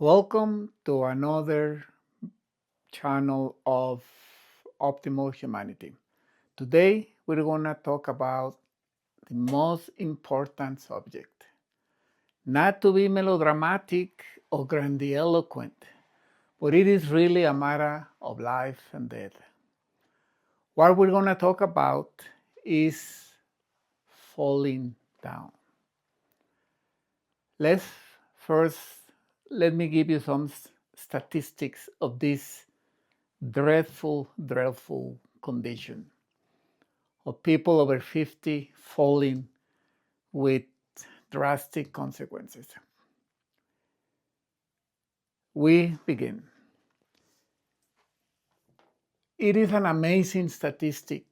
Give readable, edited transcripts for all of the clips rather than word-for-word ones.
Welcome to another channel of Optimal Humanity. Today we're going to talk about the most important subject. Not to be melodramatic or grandiloquent, but it is really a matter of life and death. What we're going to talk about is falling down. Let's first let me give you some statistics of this dreadful condition of people over 50 falling with drastic consequences. We begin. It is an amazing statistic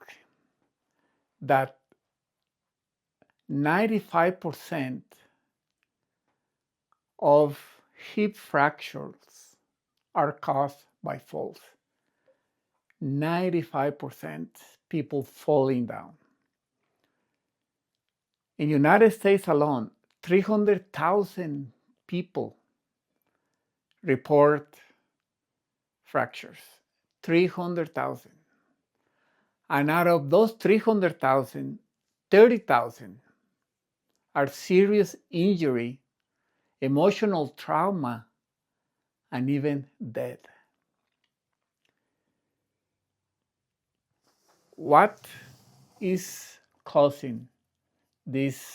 that 95% of hip fractures are caused by falls. 95% people falling down. In the United States alone, 300,000 people report fractures. 300,000. And out of those 300,000, 30,000 are serious injury, emotional trauma, and even death. What is causing this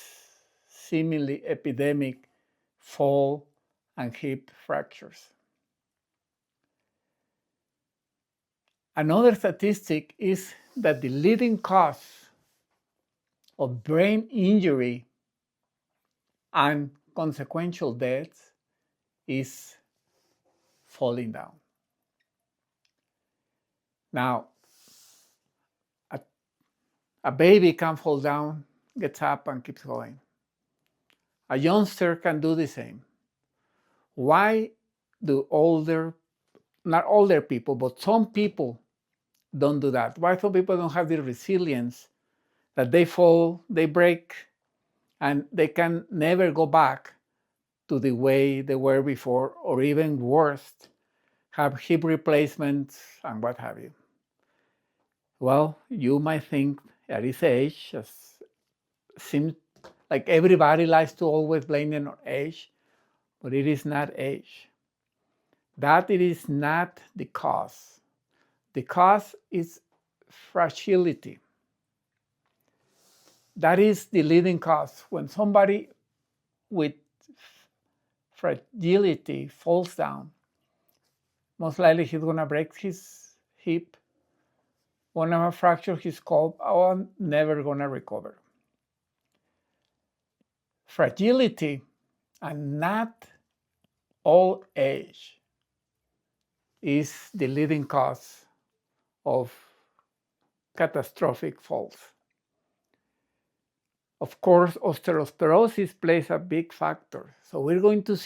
seemingly epidemic fall and hip fractures? Another statistic is that the leading cause of brain injury and consequential death is falling down. Now, a baby can fall down, gets up, and keeps going. A youngster can do the same. Why do not older people, but some people don't do that? Why some people don't have the resilience that they fall, they break, and they can never go back to the way they were before, or even worse, have hip replacements and what have you? Well, you might think at this age, seems like everybody likes to always blame it on age, but it is not age. That it is not the cause. The cause is fragility. That is the leading cause. When somebody with fragility falls down, most likely he's going to break his hip, going to fracture his skull, or never going to recover. Fragility and not old age is the leading cause of catastrophic falls. Of course, osteoporosis plays a big factor. So we're going to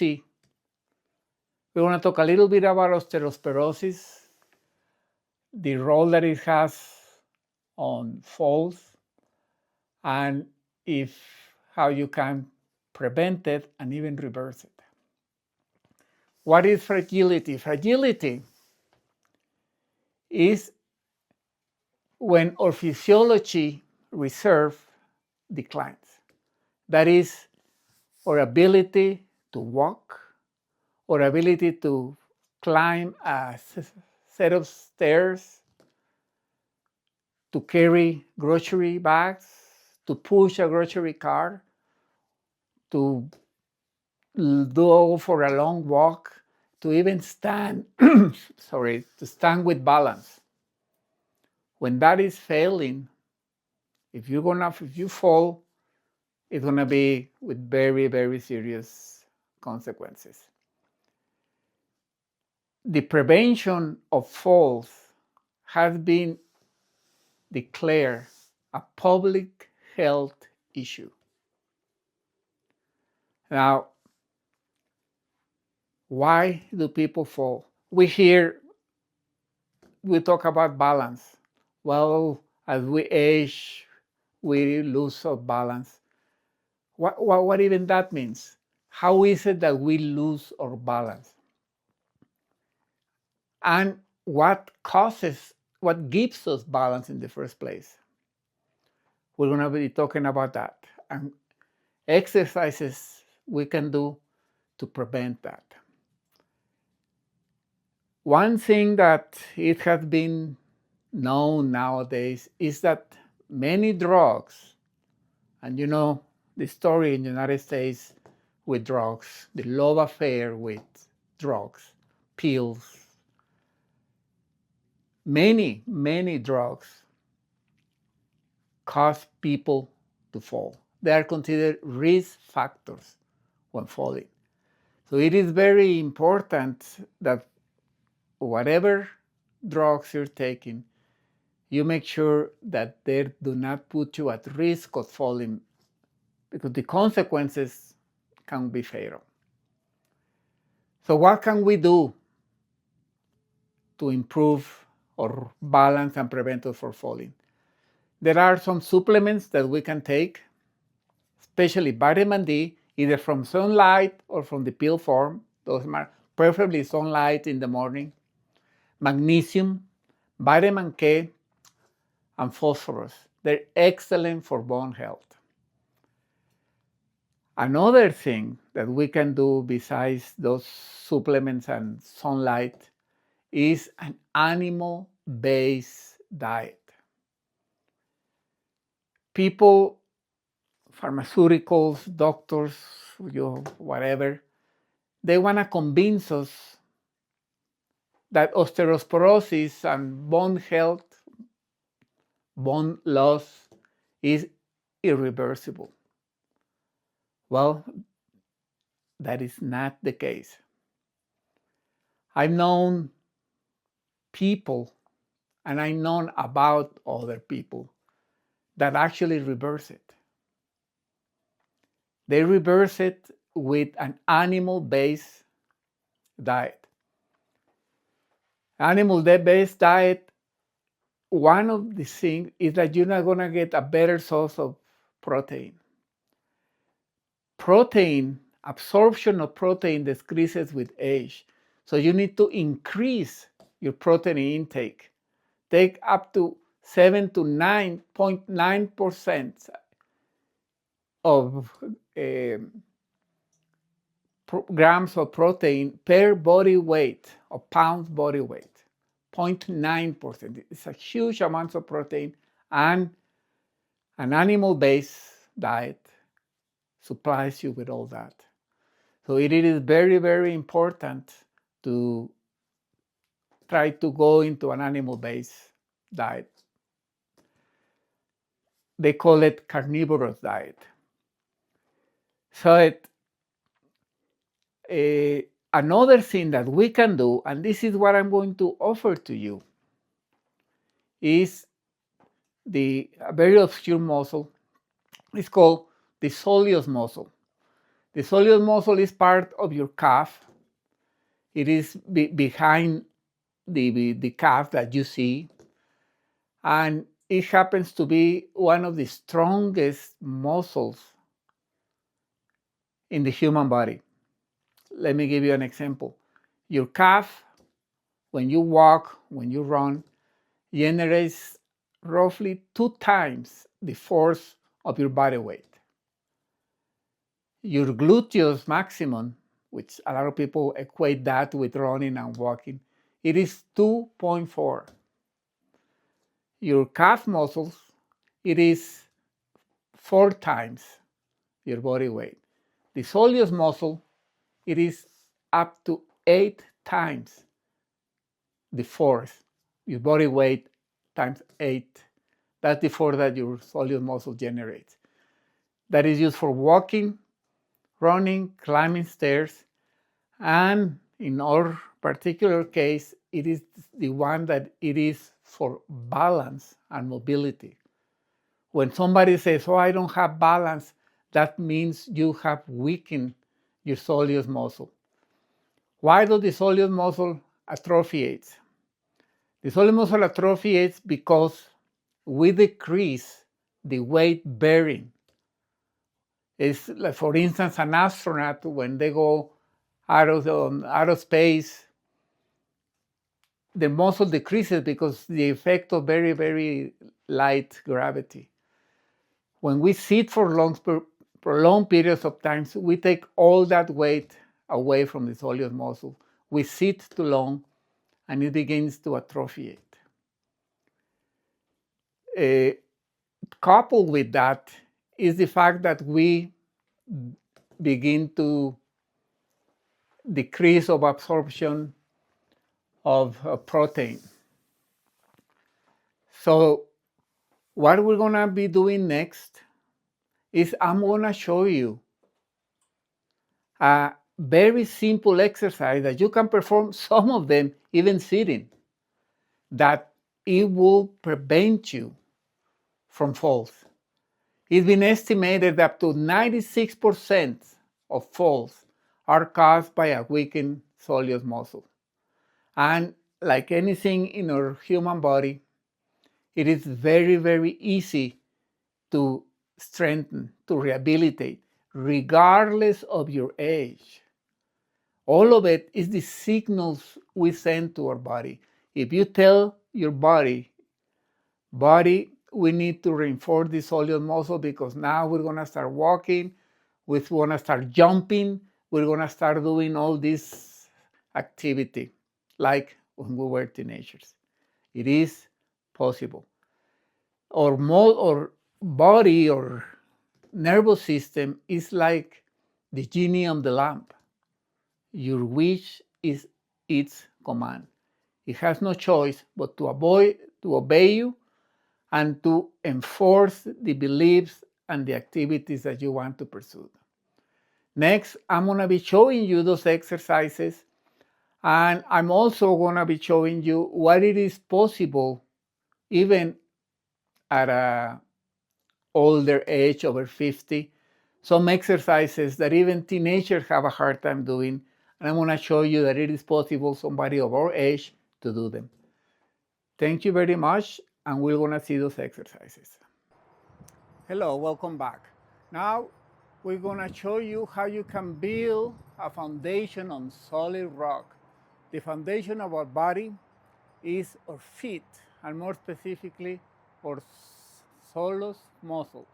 talk a little bit about osteoporosis, the role that it has on falls, and how you can prevent it and even reverse it. What is fragility? Fragility is when our physiology reserve declines. That is our ability to walk, our ability to climb a set of stairs, to carry grocery bags, to push a grocery cart, to go for a long walk, to even stand, to stand with balance. When that is failing, if you fall, it's gonna be with very, very serious consequences. The prevention of falls has been declared a public health issue. Now, why do people fall? We talk about balance. Well, as we age, we lose our balance. What even that means? How is it that we lose our balance? and what gives us balance in the first place. We're going to be talking about that and exercises we can do to prevent that. One thing that it has been known nowadays is that many drugs, and you know the story in the United States with drugs, the love affair with drugs, pills, many drugs cause people to fall. They are considered risk factors when falling. So it is very important that whatever drugs you're taking, you make sure that they do not put you at risk of falling, because the consequences can be fatal. So what can we do to improve or balance and prevent us from falling? There are some supplements that we can take, especially vitamin D, either from sunlight or from the pill form. Those are preferably sunlight in the morning. Magnesium, vitamin K, and phosphorus. They're excellent for bone health. Another thing that we can do besides those supplements and sunlight is an animal-based diet. People, pharmaceuticals, doctors, whatever, they want to convince us that osteoporosis and bone health, bone loss is irreversible. Well, that is not the case. I've known people, and I've known about other people that actually reverse it. They reverse it with an animal-based diet. Animal-based diet, one of the things is that you're not going to get a better source of protein. Absorption of protein decreases with age. So you need to increase your protein intake. Take up to 7 to 9.9% of grams of protein per body weight, or pounds body weight. 0.9%. It's a huge amount of protein, and an animal-based diet supplies you with all that. So it is very, very important to try to go into an animal-based diet. They call it carnivorous diet. So another thing that we can do, and this is what I'm going to offer to you, is a very obscure muscle. It's called the soleus muscle. The soleus muscle is part of your calf. It is behind the calf that you see, and it happens to be one of the strongest muscles in the human body. Let me give you an example. Your calf, when you walk, when you run, generates roughly 2 times the force of your body weight. Your gluteus maximum, which a lot of people equate that with running and walking, it is 2.4. Your calf muscles, it is 4 times your body weight. The soleus muscle, it is up to 8 times the force, your body weight times 8. That's the force that your soleus muscle generates. That is used for walking, running, climbing stairs, and in our particular case, it is the one that it is for balance and mobility. When somebody says, oh, I don't have balance, that means you have weakened your soleus muscle. Why does the soleus muscle atrophiate? The soleus muscle atrophiates because we decrease the weight bearing. It's like, for instance, an astronaut, when they go out of space, the muscle decreases because the effect of very, very light gravity. When we sit for prolonged periods of time, we take all that weight away from the soleus muscle. We sit too long, and it begins to atrophiate. Coupled with that is the fact that we begin to decrease of absorption of protein. So what we're going to be doing next is I'm going to show you a very simple exercise that you can perform, some of them even sitting, that it will prevent you from falls. It's been estimated that up to 96% of falls are caused by a weakened soleus muscle. And like anything in our human body, it is very, very easy to strengthen, to rehabilitate, regardless of your age. All of it is the signals we send to our body. If you tell your body, we need to reinforce the soleus muscle because now we're going to start walking, we're going to start jumping, we're going to start doing all this activity like when we were teenagers. It is possible. Our body or nervous system is like the genie on the lamp. Your wish is its command. It has no choice but to obey you and to enforce the beliefs and the activities that you want to pursue. Next, I'm going to be showing you those exercises, and I'm also going to be showing you what it is possible even at a older age, over 50, some exercises that even teenagers have a hard time doing, and I'm going to show you that it is possible somebody of our age to do them. Thank you very much, and we're going to see those exercises. Hello, welcome back. Now we're going to show you how you can build a foundation on solid rock. The foundation of our body is our feet, and more specifically, our soleus muscle.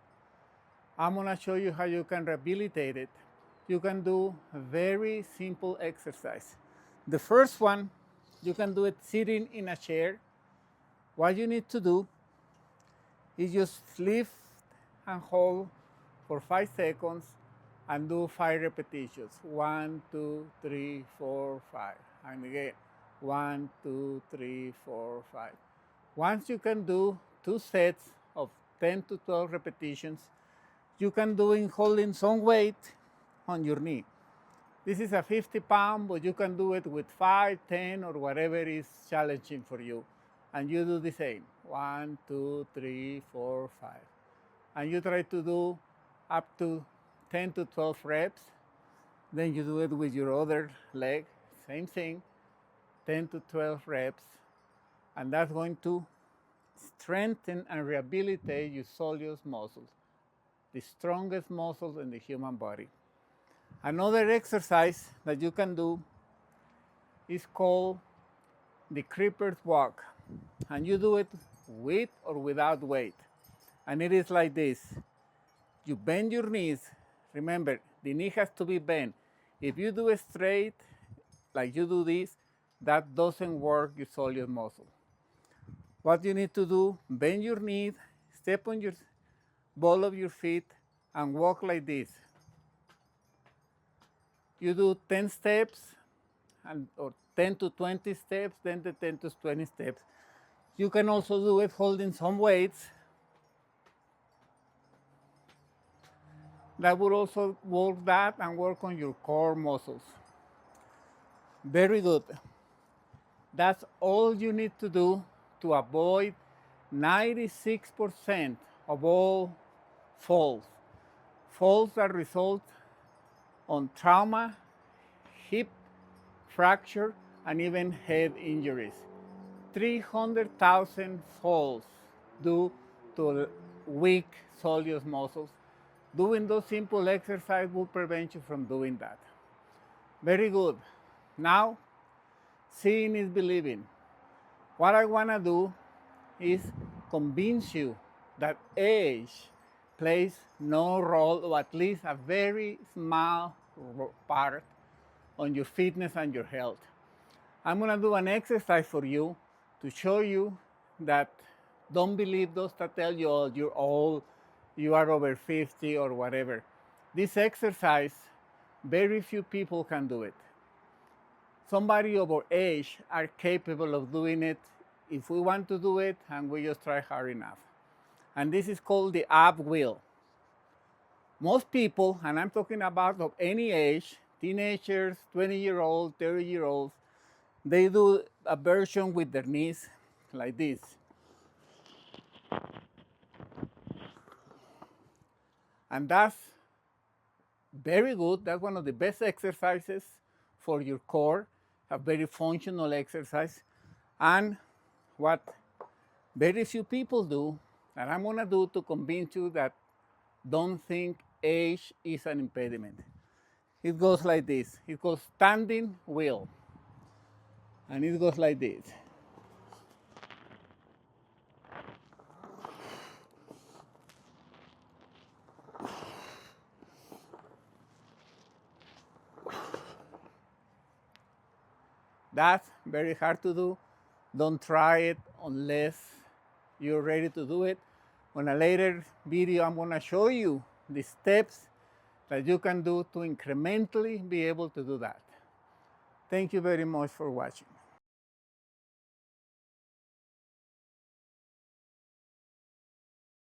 I'm going to show you how you can rehabilitate it. You can do a very simple exercise. The first one, you can do it sitting in a chair. What you need to do is just lift and hold for 5 seconds and do 5 repetitions. 1, 2, 3, 4, 5. And again, 1, 2, 3, 4, 5. Once you can do 2 sets of 10 to 12 repetitions, you can do it holding some weight on your knee. This is a 50-pound, but you can do it with 5, 10, or whatever is challenging for you. And you do the same. 1, 2, 3, 4, 5. And you try to do up to 10 to 12 reps. Then you do it with your other leg. Same thing. 10 to 12 reps. And that's going to strengthen and rehabilitate your soleus muscles, the strongest muscles in the human body. Another exercise that you can do is called the creeper's walk. And you do it with or without weight. And it is like this. You bend your knees. Remember, the knee has to be bent. If you do it straight, like you do this, that doesn't work your soleus muscle. What you need to do, bend your knees, step on your ball of your feet, and walk like this. You do 10 steps, or 10 to 20 steps, then the 10 to 20 steps. You can also do it holding some weights. That would also work that and work on your core muscles. Very good. That's all you need to do to avoid 96% of all falls. Falls that result on trauma, hip fracture, and even head injuries. 300,000 falls due to weak soleus muscles. Doing those simple exercises will prevent you from doing that. Very good. Now, seeing is believing. What I want to do is convince you that age plays no role, or at least a very small part, on your fitness and your health. I'm going to do an exercise for you to show you that don't believe those that tell you, oh, you're old, you are over 50 or whatever. This exercise, very few people can do it. Somebody of our age are capable of doing it if we want to do it and we just try hard enough. And this is called the ab wheel. Most people, and I'm talking about of any age, teenagers, 20-year-olds, 30-year-olds, they do a version with their knees like this. And that's very good. That's one of the best exercises for your core, a very functional exercise. And what very few people do, and I'm gonna do to convince you that don't think age is an impediment. It goes like this. It goes standing wheel. And it goes like this. That's very hard to do. Don't try it unless you're ready to do it. On a later video, I'm going to show you the steps that you can do to incrementally be able to do that. Thank you very much for watching.